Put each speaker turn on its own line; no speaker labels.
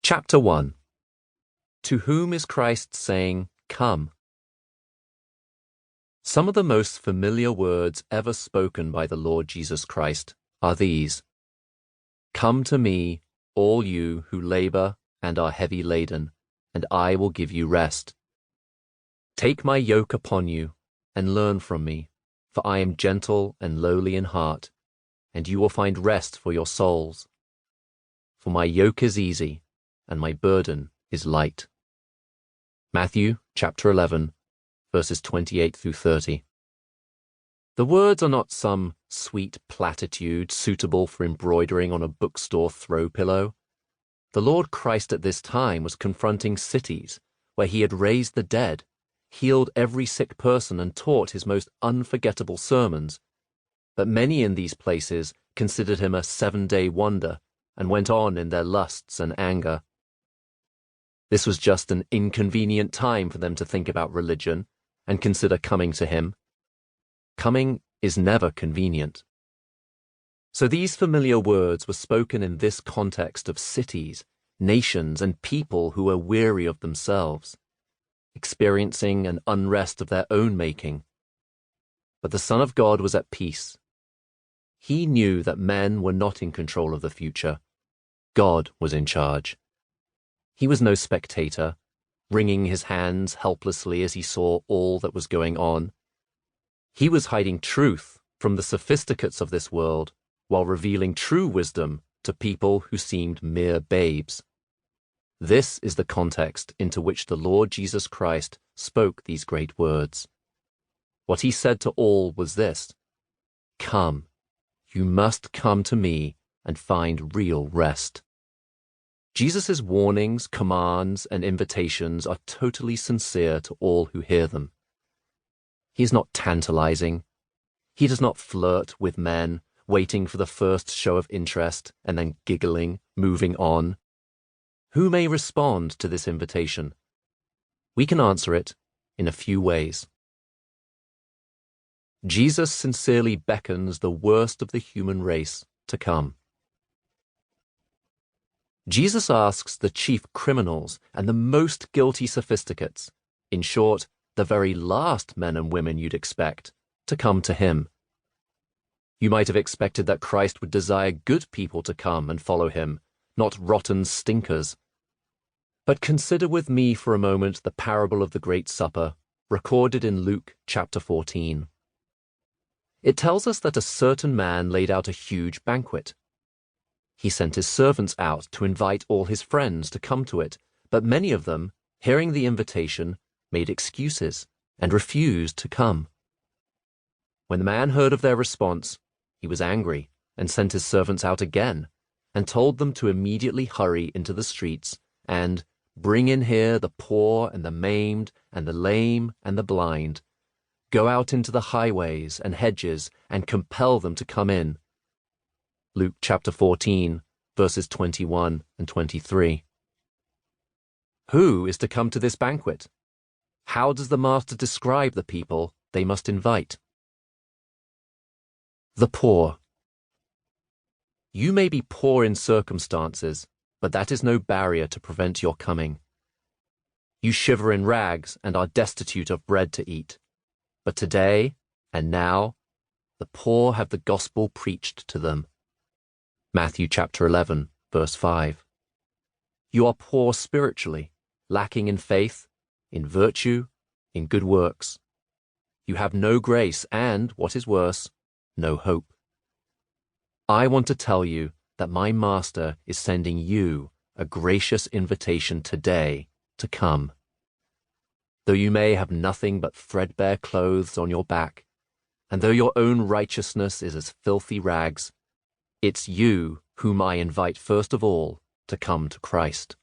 Chapter 1. To whom is Christ saying, Come? Some of the most familiar words ever spoken by the Lord Jesus Christ are these: Come to me, all you who labor and are heavy laden, and I will give you rest. Take my yoke upon you, and learn from me, for I am gentle and lowly in heart, and you will find rest for your souls. For my yoke is easy, and my burden is light. Matthew chapter 11, verses 28 through 30. The words are not some sweet platitude suitable for embroidering on a bookstore throw pillow. The Lord Christ at this time was confronting cities where he had raised the dead, healed every sick person, and taught his most unforgettable sermons. But many in these places considered him a seven-day wonder and went on in their lusts and anger. This was just an inconvenient time for them to think about religion and consider coming to him. Coming is never convenient. So these familiar words were spoken in this context of cities, nations, and people who were weary of themselves, experiencing an unrest of their own making. But the Son of God was at peace. He knew that men were not in control of the future. God was in charge. He was no spectator, wringing his hands helplessly as he saw all that was going on. He was hiding truth from the sophisticates of this world while revealing true wisdom to people who seemed mere babes. This is the context into which the Lord Jesus Christ spoke these great words. What he said to all was this: Come, you must come to me and find real rest. Jesus' warnings, commands, and invitations are totally sincere to all who hear them. He is not tantalizing. He does not flirt with men, waiting for the first show of interest and then giggling, moving on. Who may respond to this invitation? We can answer it in a few ways. Jesus sincerely beckons the worst of the human race to come. Jesus asks the chief criminals and the most guilty sophisticates, in short, the very last men and women you'd expect, to come to him. You might have expected that Christ would desire good people to come and follow him, not rotten stinkers. But consider with me for a moment the parable of the Great Supper, recorded in Luke chapter 14. It tells us that a certain man laid out a huge banquet. He sent his servants out to invite all his friends to come to it, but many of them, hearing the invitation, made excuses and refused to come. When the man heard of their response, he was angry and sent his servants out again and told them to immediately hurry into the streets and bring in here the poor and the maimed and the lame and the blind. Go out into the highways and hedges and compel them to come in. Luke chapter 14, verses 21 and 23. Who is to come to this banquet? How does the Master describe the people they must invite? The poor. You may be poor in circumstances, but that is no barrier to prevent your coming. You shiver in rags and are destitute of bread to eat. But today, and now, the poor have the gospel preached to them. Matthew chapter 11, verse 5. You are poor spiritually, lacking in faith, in virtue, in good works. You have no grace and, what is worse, no hope. I want to tell you that my Master is sending you a gracious invitation today to come. Though you may have nothing but threadbare clothes on your back, and though your own righteousness is as filthy rags, it's you whom I invite first of all to come to Christ.